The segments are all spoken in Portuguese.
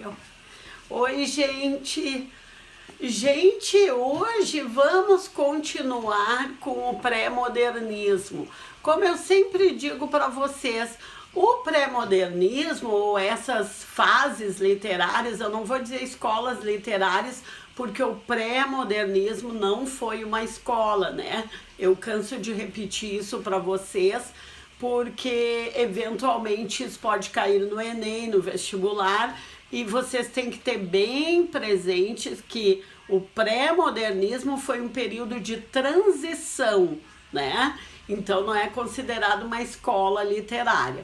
deu. Oi, gente! Hoje vamos continuar com o pré-modernismo. Como eu sempre digo para vocês, o pré-modernismo, ou essas fases literárias, eu não vou dizer escolas literárias, porque o pré-modernismo não foi uma escola, né? Eu canso de repetir isso para vocês, porque eventualmente isso pode cair no Enem, no vestibular, e vocês têm que ter bem presentes que o pré-modernismo foi um período de transição, né? Então não é considerado uma escola literária.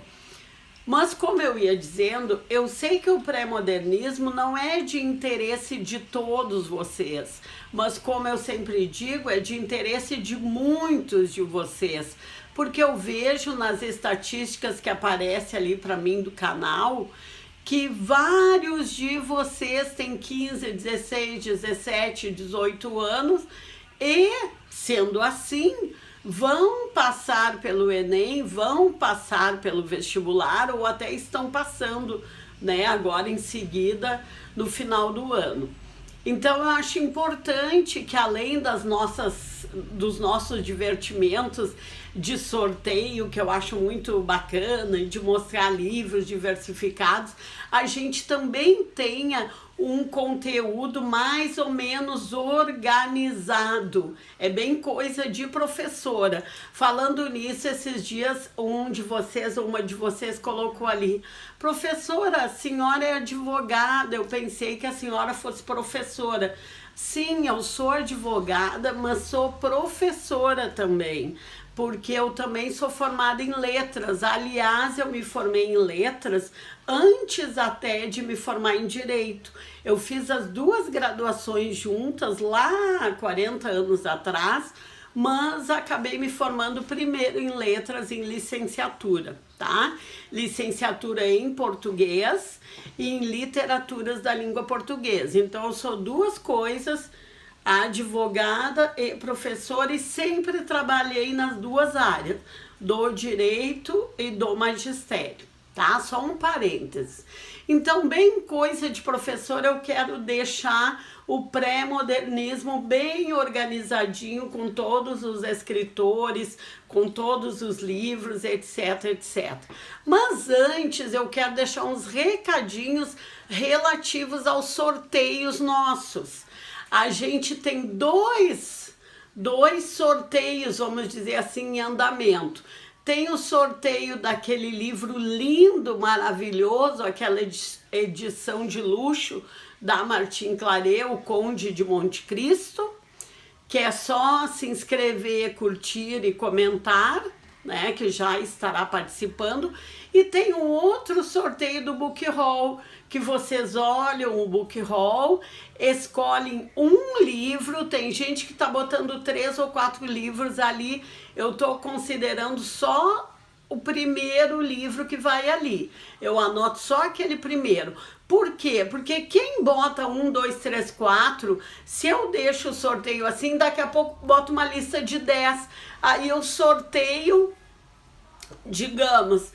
Mas como eu ia dizendo, eu sei que o pré-modernismo não é de interesse de todos vocês, mas como eu sempre digo, é de interesse de muitos de vocês, porque eu vejo nas estatísticas que aparecem ali para mim do canal, que vários de vocês têm 15, 16, 17, 18 anos e, sendo assim, vão passar pelo Enem, vão passar pelo vestibular ou até estão passando, né, agora em seguida, no final do ano. Então eu acho importante que além dos nossos divertimentos de sorteio, que eu acho muito bacana, e de mostrar livros diversificados, a gente também tenha um conteúdo mais ou menos organizado. É bem coisa de professora. Falando nisso, esses dias uma de vocês colocou ali: professora, a senhora é advogada, eu pensei que a senhora fosse professora. Sim, eu sou advogada, mas sou professora também, porque eu também sou formada em letras. Aliás, eu me formei em letras antes até de me formar em direito. Eu fiz as duas graduações juntas lá há 40 anos atrás, mas acabei me formando primeiro em letras, em licenciatura, tá? Licenciatura em português e em literaturas da língua portuguesa. Então eu sou duas coisas, advogada e professora, e sempre trabalhei nas duas áreas, do direito e do magistério, tá? Só um parênteses. Então, bem coisa de professora, eu quero deixar o pré-modernismo bem organizadinho, com todos os escritores, com todos os livros, etc, etc. Mas antes eu quero deixar uns recadinhos relativos aos sorteios nossos. A gente tem dois sorteios, vamos dizer assim, em andamento. Tem o sorteio daquele livro lindo, maravilhoso, aquela edição de luxo da Martim Claret, O Conde de Monte Cristo, que é só se inscrever, curtir e comentar, né, que já estará participando. E tem um outro sorteio do Book Haul, que vocês olham o Book Haul, escolhem um livro. Tem gente que tá botando 3 ou 4 livros ali. Eu tô considerando só o primeiro livro que vai ali. Eu anoto só aquele primeiro. Por quê? Porque quem bota 1, 2, 3, 4, se eu deixo o sorteio assim, daqui a pouco boto uma lista de 10. Aí eu sorteio, digamos,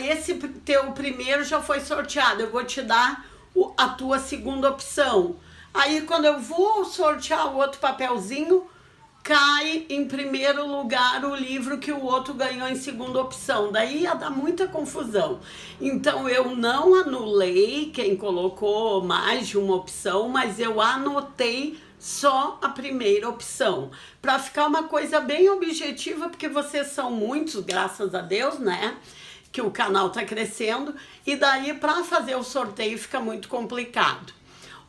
esse teu primeiro já foi sorteado, eu vou te dar a tua segunda opção. Aí quando eu vou sortear o outro papelzinho, cai em primeiro lugar o livro que o outro ganhou em segunda opção. Daí ia dar muita confusão. Então eu não anulei quem colocou mais de uma opção, mas eu anotei só a primeira opção, para ficar uma coisa bem objetiva, porque vocês são muitos, graças a Deus, né, que o canal tá crescendo, e daí para fazer o sorteio fica muito complicado.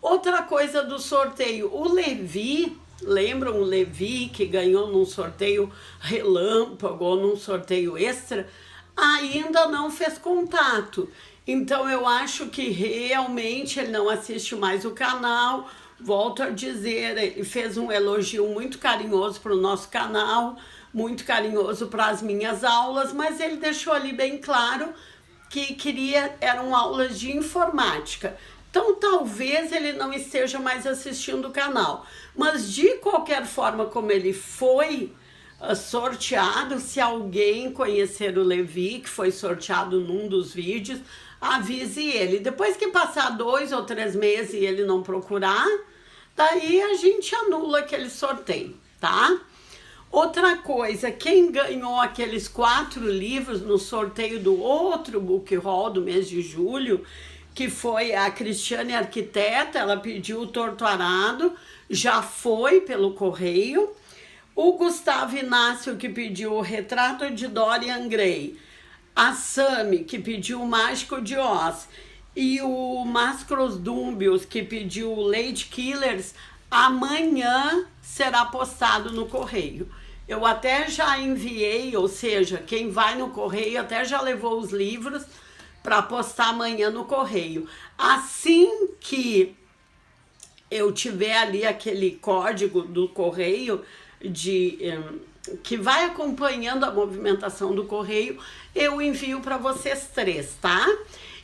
Outra coisa do sorteio, o Levi, lembram o Levi que ganhou num sorteio relâmpago ou num sorteio extra? Ainda não fez contato, então eu acho que realmente ele não assiste mais o canal. Volto a dizer, ele fez um elogio muito carinhoso para o nosso canal, muito carinhoso para as minhas aulas, mas ele deixou ali bem claro que eram aulas de informática. Então talvez ele não esteja mais assistindo o canal, mas de qualquer forma, como ele foi sorteado, se alguém conhecer o Levi, que foi sorteado num dos vídeos, avise ele. Depois que passar 2 ou 3 meses e ele não procurar, daí a gente anula aquele sorteio, tá? Outra coisa, quem ganhou aqueles 4 livros no sorteio do outro book haul do mês de julho, que foi a Cristiane Arquiteta, ela pediu o Torto Arado, já foi pelo correio. O Gustavo Inácio, que pediu o Retrato de Dorian Gray. A Sami, que pediu o Mágico de Oz. E o Mascros Dúmbios, que pediu o Lady Killers. Amanhã será postado no correio. Eu até já enviei, ou seja, quem vai no correio até já levou os livros para postar amanhã no correio. Assim que eu tiver ali aquele código do correio que vai acompanhando a movimentação do correio, eu envio para vocês 3, tá?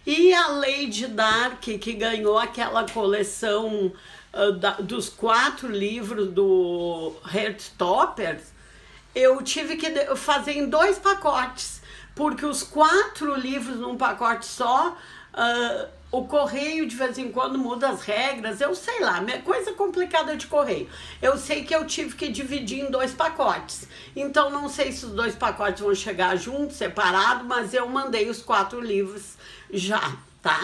E a Lady Dark, que ganhou aquela coleção dos 4 livros do Heartstoppers, eu tive que fazer em 2 pacotes, porque os 4 livros num pacote só, o correio de vez em quando muda as regras, eu sei lá, coisa complicada de correio. Eu sei que eu tive que dividir em 2 pacotes, então não sei se os 2 pacotes vão chegar juntos, separados, mas eu mandei os 4 livros já, tá?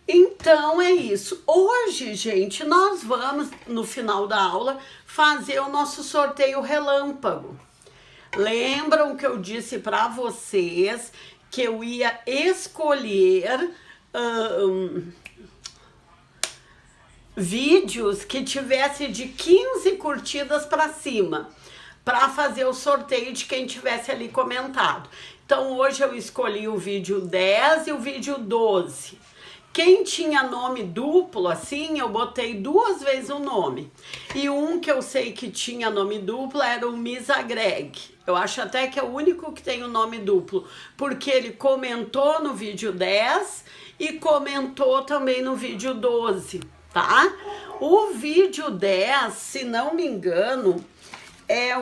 Então é isso. Hoje, gente, nós vamos, no final da aula, fazer o nosso sorteio relâmpago. Lembram que eu disse para vocês que eu ia escolher vídeos que tivesse de 15 curtidas para cima, para fazer o sorteio de quem tivesse ali comentado. Então hoje eu escolhi o vídeo 10 e o vídeo 12. Quem tinha nome duplo, assim, eu botei 2 vezes o nome. E um que eu sei que tinha nome duplo era o Misa Greg. Eu acho até que é o único que tem o nome duplo, porque ele comentou no vídeo 10 e comentou também no vídeo 12, tá? O vídeo 10, se não me engano, é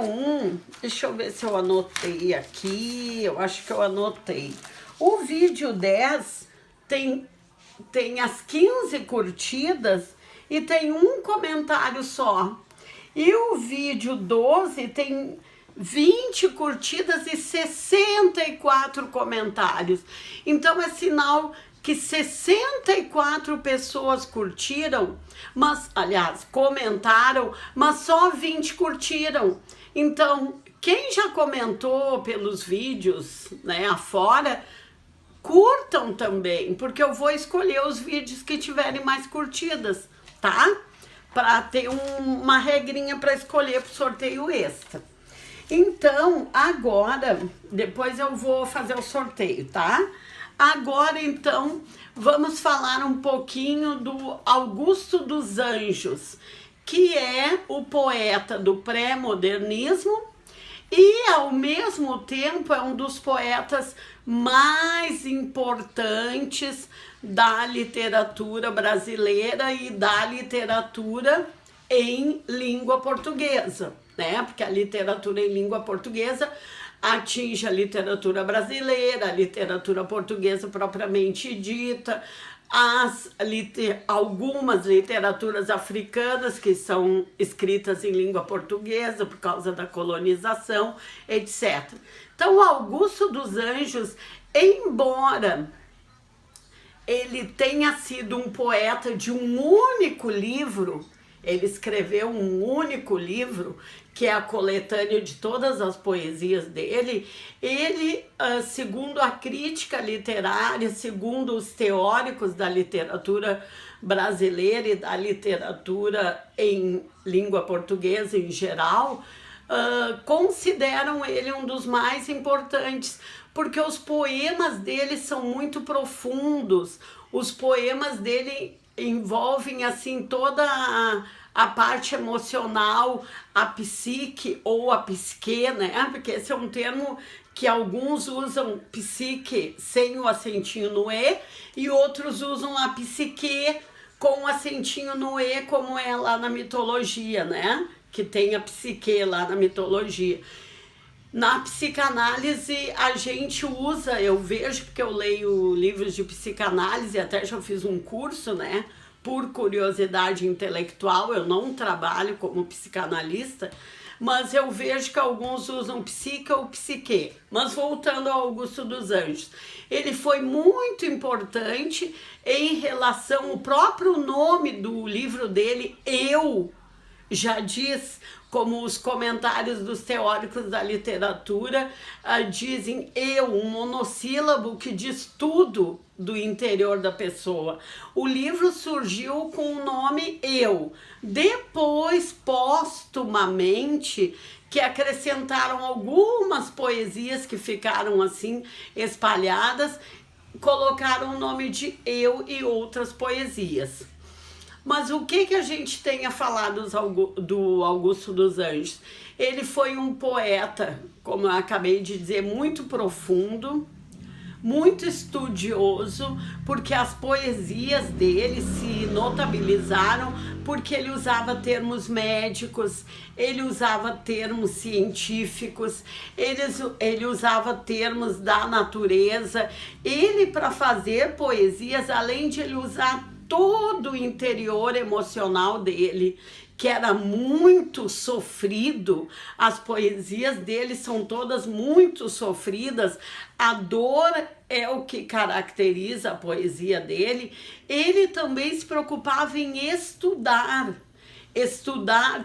deixa eu ver se eu anotei aqui, eu acho que eu anotei. O vídeo 10 tem as 15 curtidas e tem um comentário só. E o vídeo 12 tem 20 curtidas e 64 comentários. Então é sinal que 64 pessoas curtiram, comentaram, mas só 20 curtiram. Então, quem já comentou pelos vídeos, né, afora, curtam também, porque eu vou escolher os vídeos que tiverem mais curtidas, tá? Para ter uma regrinha para escolher para o sorteio extra. Então, agora, depois eu vou fazer o sorteio, tá? Agora, então, vamos falar um pouquinho do Augusto dos Anjos, que é o poeta do pré-modernismo e, ao mesmo tempo, é um dos poetas mais importantes da literatura brasileira e da literatura em língua portuguesa, né? Porque a literatura em língua portuguesa atinge a literatura brasileira, a literatura portuguesa propriamente dita, algumas literaturas africanas que são escritas em língua portuguesa por causa da colonização, etc. Então, Augusto dos Anjos, embora ele tenha sido um poeta de um único livro, ele escreveu um único livro, que é a coletânea de todas as poesias dele. Ele, segundo a crítica literária, segundo os teóricos da literatura brasileira e da literatura em língua portuguesa em geral, consideram ele um dos mais importantes, porque os poemas dele são muito profundos, os poemas dele envolvem assim toda a parte emocional, a psique ou a psique, né? Porque esse é um termo que alguns usam psique sem o acentinho no E e outros usam a psique com o acentinho no E, como é lá na mitologia, né? Que tem a psique lá na mitologia. Na psicanálise a gente usa, eu vejo porque eu leio livros de psicanálise, até já fiz um curso, né? Por curiosidade intelectual, eu não trabalho como psicanalista, mas eu vejo que alguns usam psique ou psique. Mas voltando ao Augusto dos Anjos, ele foi muito importante em relação ao próprio nome do livro dele, Eu, já diz, como os comentários dos teóricos da literatura dizem eu, um monossílabo que diz tudo do interior da pessoa. O livro surgiu com o nome Eu. Depois, póstumamente, que acrescentaram algumas poesias que ficaram assim espalhadas, colocaram o nome de Eu e outras poesias. Mas o que a gente tem a falar do Augusto dos Anjos? Ele foi um poeta, como eu acabei de dizer, muito profundo, muito estudioso, porque as poesias dele se notabilizaram porque ele usava termos médicos, ele usava termos científicos, ele usava termos da natureza. Ele, para fazer poesias, além de ele usar todo o interior emocional dele, que era muito sofrido, as poesias dele são todas muito sofridas, a dor é o que caracteriza a poesia dele. Ele também se preocupava em estudar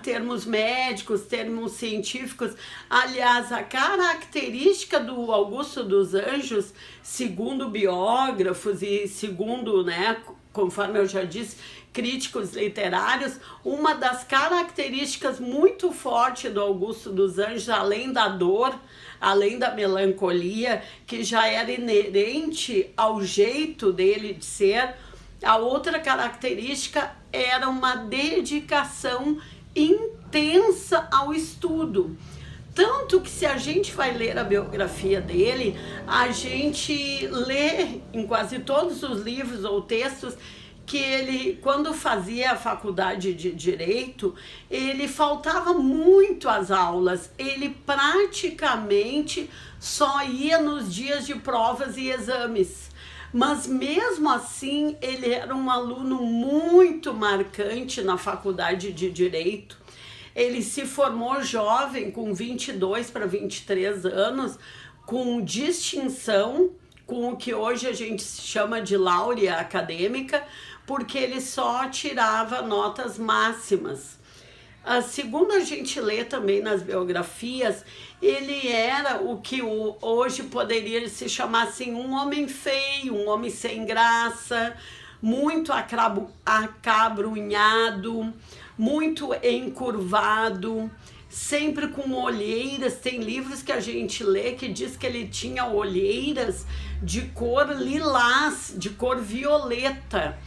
termos médicos, termos científicos. Aliás, a característica do Augusto dos Anjos, segundo biógrafos e segundo, né, conforme eu já disse, críticos literários, uma das características muito fortes do Augusto dos Anjos, além da dor, além da melancolia, que já era inerente ao jeito dele de ser, a outra característica era uma dedicação intensa ao estudo. Tanto que se a gente vai ler a biografia dele, a gente lê em quase todos os livros ou textos que ele, quando fazia a faculdade de Direito, ele faltava muito às aulas, ele praticamente só ia nos dias de provas e exames. Mas mesmo assim, ele era um aluno muito marcante na faculdade de Direito. Ele se formou jovem, com 22 para 23 anos, com distinção, com o que hoje a gente chama de laurea acadêmica, porque ele só tirava notas máximas. Segundo a gente lê também nas biografias, ele era o que hoje poderia se chamar assim, um homem feio, um homem sem graça, muito acabrunhado, muito encurvado, sempre com olheiras. Tem livros que a gente lê que diz que ele tinha olheiras de cor lilás, de cor violeta,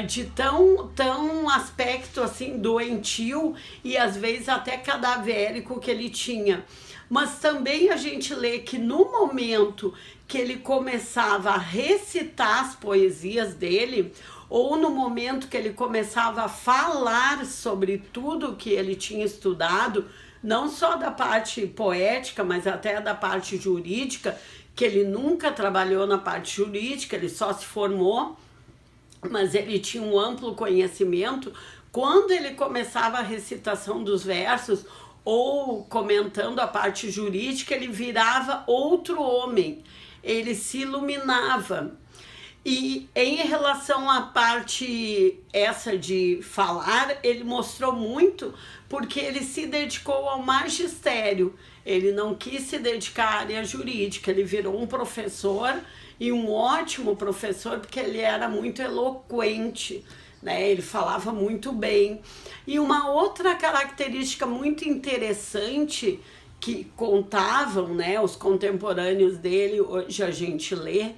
de tão aspecto assim doentio e às vezes até cadavérico que ele tinha. Mas também a gente lê que no momento que ele começava a recitar as poesias dele, ou no momento que ele começava a falar sobre tudo que ele tinha estudado, não só da parte poética, mas até da parte jurídica, que ele nunca trabalhou na parte jurídica, ele só se formou, mas ele tinha um amplo conhecimento. Quando ele começava a recitação dos versos ou comentando a parte jurídica, ele virava outro homem, ele se iluminava. E em relação à parte essa de falar, ele mostrou muito porque ele se dedicou ao magistério, ele não quis se dedicar à área jurídica, ele virou um professor e um ótimo professor porque ele era muito eloquente, né? Ele falava muito bem. E uma outra característica muito interessante que contavam, né, os contemporâneos dele, hoje a gente lê,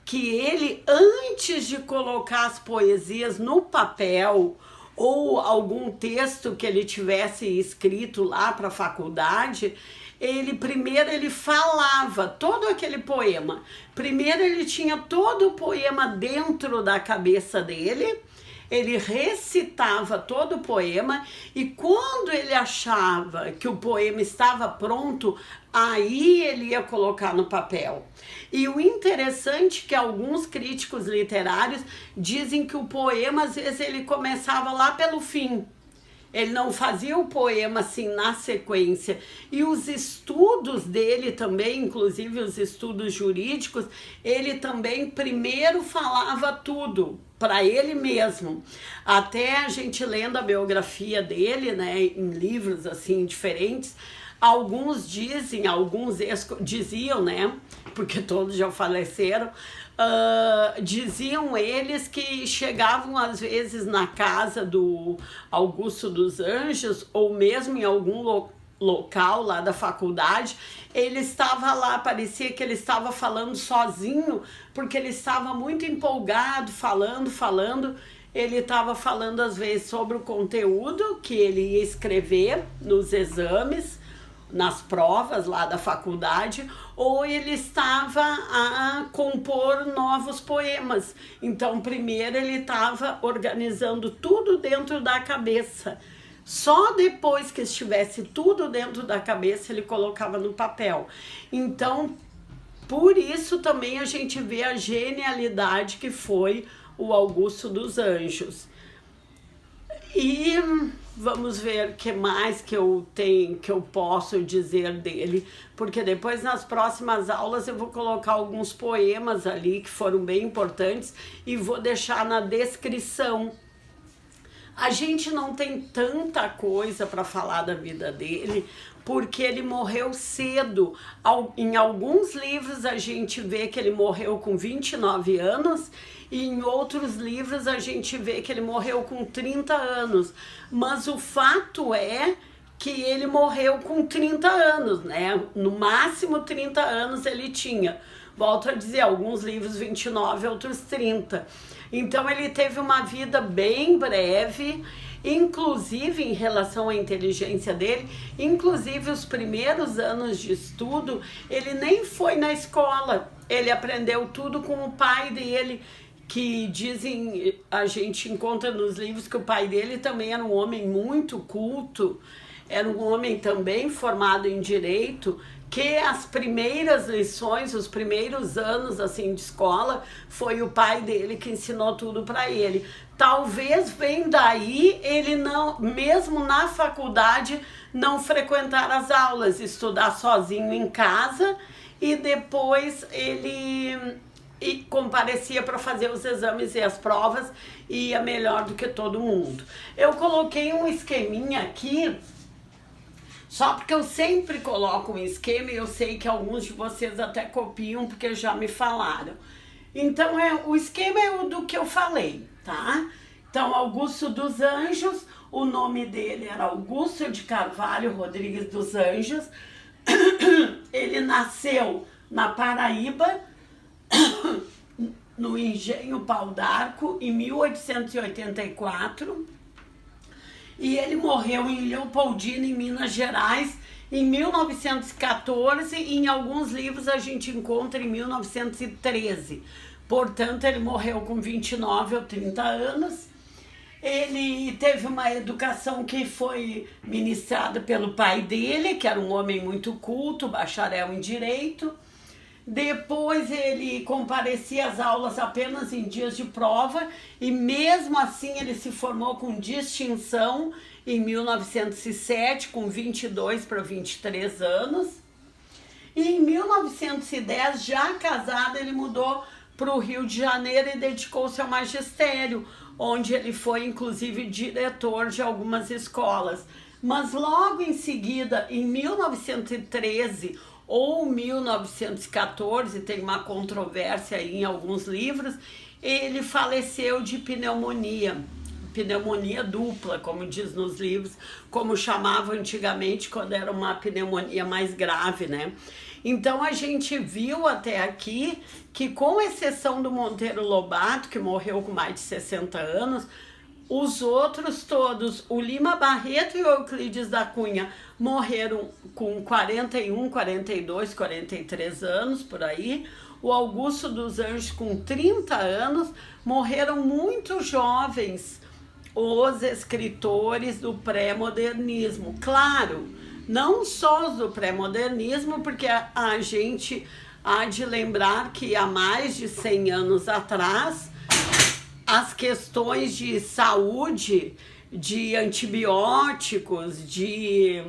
que ele, antes de colocar as poesias no papel ou algum texto que ele tivesse escrito lá para a faculdade, primeiro ele falava todo aquele poema. Primeiro ele tinha todo o poema dentro da cabeça dele, ele recitava todo o poema e quando ele achava que o poema estava pronto, aí ele ia colocar no papel. E o interessante é que alguns críticos literários dizem que o poema, às vezes, ele começava lá pelo fim. Ele não fazia o poema assim na sequência. E os estudos dele também, inclusive os estudos jurídicos, ele também primeiro falava tudo para ele mesmo. Até a gente lendo a biografia dele, né, em livros assim diferentes, alguns dizem, alguns diziam, né, porque todos já faleceram, diziam eles que chegavam às vezes na casa do Augusto dos Anjos ou mesmo em algum local lá da faculdade, ele estava lá, parecia que ele estava falando sozinho, porque ele estava muito empolgado, falando, ele estava falando às vezes sobre o conteúdo que ele ia escrever nos exames, nas provas lá da faculdade, ou ele estava a compor novos poemas. Então, primeiro ele estava organizando tudo dentro da cabeça. Só depois que estivesse tudo dentro da cabeça, ele colocava no papel. Então, por isso também a gente vê a genialidade que foi o Augusto dos Anjos. E vamos ver o que mais que eu tenho, que eu posso dizer dele, porque depois nas próximas aulas eu vou colocar alguns poemas ali que foram bem importantes e vou deixar na descrição. A gente não tem tanta coisa para falar da vida dele, porque ele morreu cedo. Em alguns livros a gente vê que ele morreu com 29 anos e em outros livros a gente vê que ele morreu com 30 anos. Mas o fato é que ele morreu com 30 anos, né? No máximo 30 anos ele tinha. Volto a dizer, alguns livros 29, outros 30. Então ele teve uma vida bem breve, inclusive em relação à inteligência dele, inclusive os primeiros anos de estudo, ele nem foi na escola, ele aprendeu tudo com o pai dele, que dizem, a gente encontra nos livros que o pai dele também era um homem muito culto, era um homem também formado em direito, que as primeiras lições, os primeiros anos assim de escola, foi o pai dele que ensinou tudo para ele. Talvez vem daí ele não, mesmo na faculdade, não frequentar as aulas, estudar sozinho em casa e depois ele comparecia para fazer os exames e as provas e ia melhor do que todo mundo. Eu coloquei um esqueminha aqui, só porque eu sempre coloco um esquema e eu sei que alguns de vocês até copiam porque já me falaram. Então, o esquema é o do que eu falei, tá? Então, Augusto dos Anjos, o nome dele era Augusto de Carvalho Rodrigues dos Anjos. Ele nasceu na Paraíba, no Engenho Pau d'Arco, em 1884. E ele morreu em Leopoldina, em Minas Gerais, em 1914, e em alguns livros a gente encontra em 1913. Portanto, ele morreu com 29 ou 30 anos. Ele teve uma educação que foi ministrada pelo pai dele, que era um homem muito culto, bacharel em Direito. Depois ele comparecia às aulas apenas em dias de prova e mesmo assim ele se formou com distinção em 1907, com 22 para 23 anos. E em 1910, já casado, ele mudou para o Rio de Janeiro e dedicou-se ao magistério, onde ele foi inclusive diretor de algumas escolas. Mas logo em seguida, em 1913, ou 1914, tem uma controvérsia aí em alguns livros, ele faleceu de pneumonia dupla, como diz nos livros, como chamavam antigamente quando era uma pneumonia mais grave, né? Então a gente viu até aqui que, com exceção do Monteiro Lobato, que morreu com mais de 60 anos, os outros todos, o Lima Barreto e o Euclides da Cunha, morreram com 41, 42, 43 anos, por aí. o Augusto dos Anjos com 30 anos, morreram muito jovens os escritores do pré-modernismo. Claro, não só os do pré-modernismo, porque a gente há de lembrar que há mais de 100 anos atrás, as questões de saúde, de antibióticos, de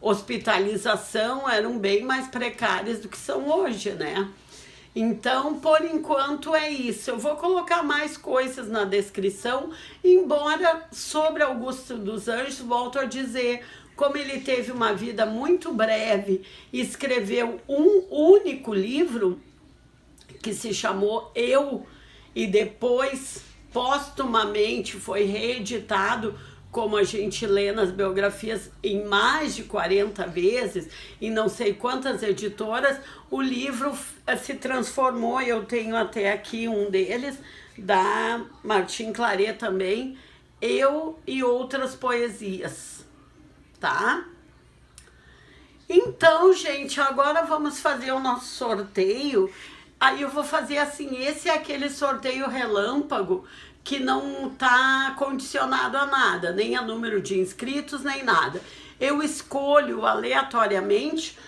hospitalização eram bem mais precárias do que são hoje, né? Então, por enquanto é isso. Eu vou colocar mais coisas na descrição, embora sobre Augusto dos Anjos, volto a dizer, como ele teve uma vida muito breve e escreveu um único livro, que se chamou Eu, e depois, póstumamente, foi reeditado, como a gente lê nas biografias, em mais de 40 vezes, em não sei quantas editoras, o livro se transformou. Eu tenho até aqui um deles, da Martim Claret também, Eu e Outras Poesias, tá? Então, gente, agora vamos fazer o nosso sorteio. Aí eu vou fazer assim, esse é aquele sorteio relâmpago que não tá condicionado a nada, nem a número de inscritos, nem nada. Eu escolho aleatoriamente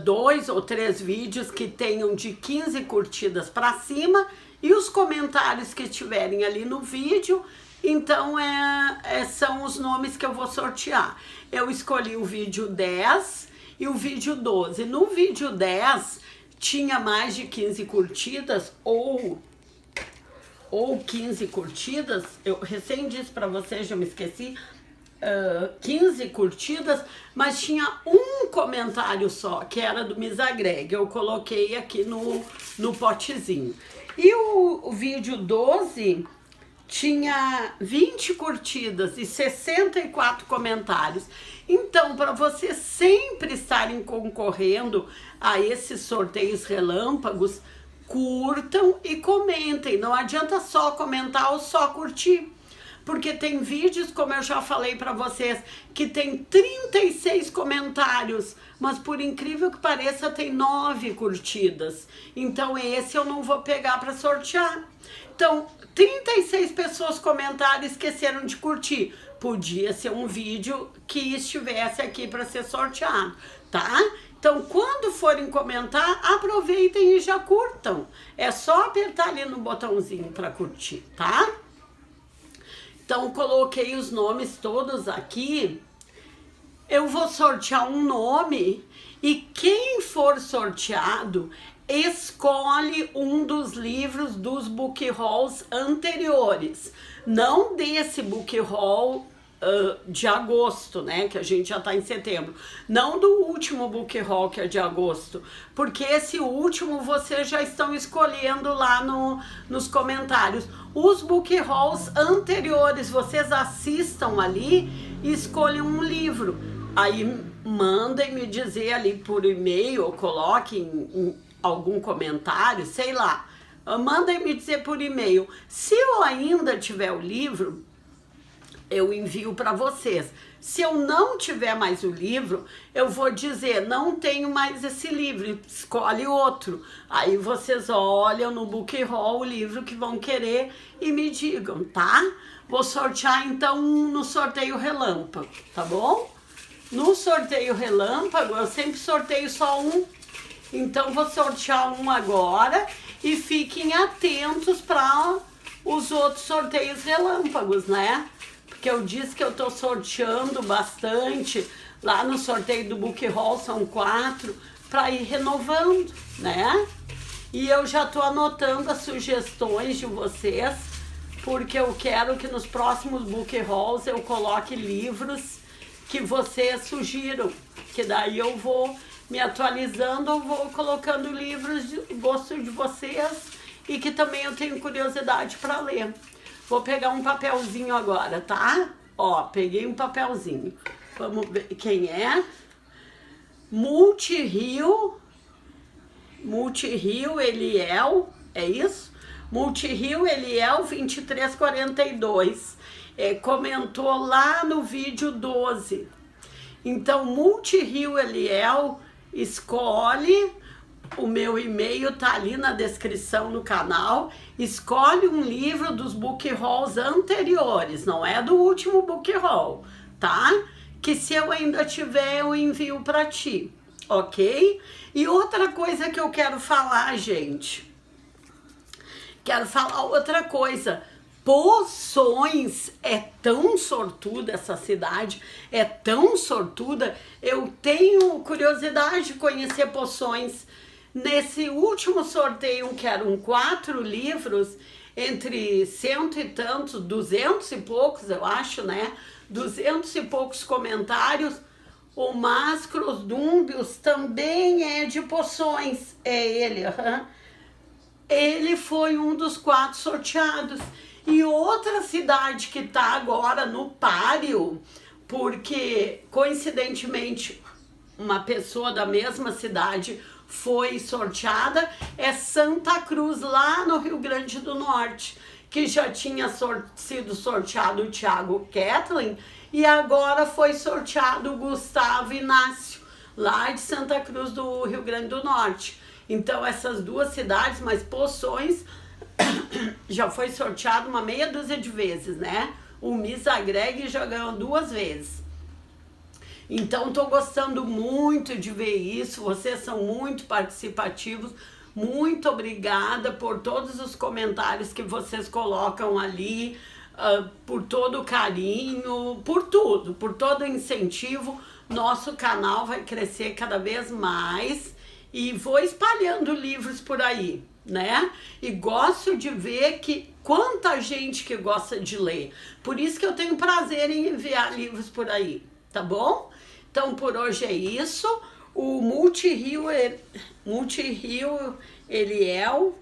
2 ou 3 vídeos que tenham de 15 curtidas para cima e os comentários que estiverem ali no vídeo. Então são os nomes que eu vou sortear. Eu escolhi o vídeo 10 e o vídeo 12. No vídeo 10 tinha mais de 15 curtidas ou 15 curtidas. Eu recém disse para vocês, já me esqueci, 15 curtidas, mas tinha um comentário só, que era do Misagreg. Eu coloquei aqui no potezinho. E o vídeo 12 tinha 20 curtidas e 64 comentários. Então, para vocês sempre estarem concorrendo a esses sorteios relâmpagos, curtam e comentem. Não adianta só comentar ou só curtir, porque tem vídeos, como eu já falei para vocês, que tem 36 comentários, mas por incrível que pareça tem 9 curtidas. Então esse eu não vou pegar para sortear. Então, 36 pessoas comentaram e esqueceram de curtir. Podia ser um vídeo que estivesse aqui para ser sorteado, tá? Então, quando forem comentar, aproveitem e já curtam. É só apertar ali no botãozinho para curtir, tá? Então, coloquei os nomes todos aqui. Eu vou sortear um nome e quem for sorteado escolhe um dos livros dos book hauls anteriores. Não desse book haul de agosto, né? Que a gente já tá em setembro. Não do último book haul, que é de agosto. Porque esse último vocês já estão escolhendo lá nos comentários. Os book hauls anteriores, vocês assistam ali e escolham um livro. Aí mandem me dizer ali por e-mail ou coloquem em algum comentário, sei lá. Mandem me dizer por e-mail. Se eu ainda tiver o livro, eu envio para vocês. Se eu não tiver mais o livro, eu vou dizer, não tenho mais esse livro, escolhe outro. Aí vocês olham no book haul o livro que vão querer e me digam, tá? Vou sortear então no sorteio relâmpago, tá bom? No sorteio relâmpago, eu sempre sorteio só um. Então vou sortear um agora e fiquem atentos para os outros sorteios relâmpagos, né? Porque eu disse que eu tô sorteando bastante. Lá no sorteio do book haul são 4 para ir renovando, né? E eu já tô anotando as sugestões de vocês, porque eu quero que nos próximos book hauls eu coloque livros que vocês sugiram, que daí eu vou me atualizando, eu vou colocando livros de gosto de vocês e que também eu tenho curiosidade para ler. Vou pegar um papelzinho agora, tá? Ó, peguei um papelzinho. Vamos ver quem é. Multirio Eliel, é isso? Multirio Eliel 2342. Comentou lá no vídeo 12. Então, Multirio Eliel escolhe, o meu e-mail tá ali na descrição do canal, escolhe um livro dos book hauls anteriores, não é do último book haul, tá? Que se eu ainda tiver, eu envio para ti, ok? E outra coisa que eu quero falar, gente, quero falar outra coisa. Poções é tão sortuda, essa cidade é tão sortuda. Eu tenho curiosidade de conhecer Poções. Nesse último sorteio, que eram 4 livros, entre 100 e tantos, 200 e poucos, eu acho, né? 200 e poucos comentários. O Mascros Dúmbios também é de Poções, é ele, Ele foi um dos 4 sorteados. E outra cidade que tá agora no páreo, porque coincidentemente uma pessoa da mesma cidade foi sorteada, é Santa Cruz, lá no Rio Grande do Norte, que já tinha sido sorteado o Thiago Kathleen e agora foi sorteado o Gustavo Inácio, lá de Santa Cruz do Rio Grande do Norte. Então essas 2 cidades, mas Poções já foi sorteado uma meia dúzia de vezes, né? O Misa Greg já ganhou 2 vezes. Então tô gostando muito de ver isso, vocês são muito participativos. Muito obrigada por todos os comentários que vocês colocam ali, por todo o carinho, por tudo, por todo o incentivo. Nosso canal vai crescer cada vez mais e vou espalhando livros por aí, né? E gosto de ver que quanta gente que gosta de ler. Por isso que eu tenho prazer em enviar livros por aí, tá bom? Então por hoje é isso. O Multi-Rio Eliel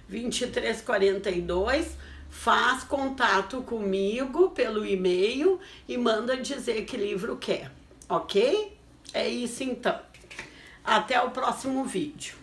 2342 faz contato comigo pelo e-mail e manda dizer que livro quer, ok? É isso então. Até o próximo vídeo.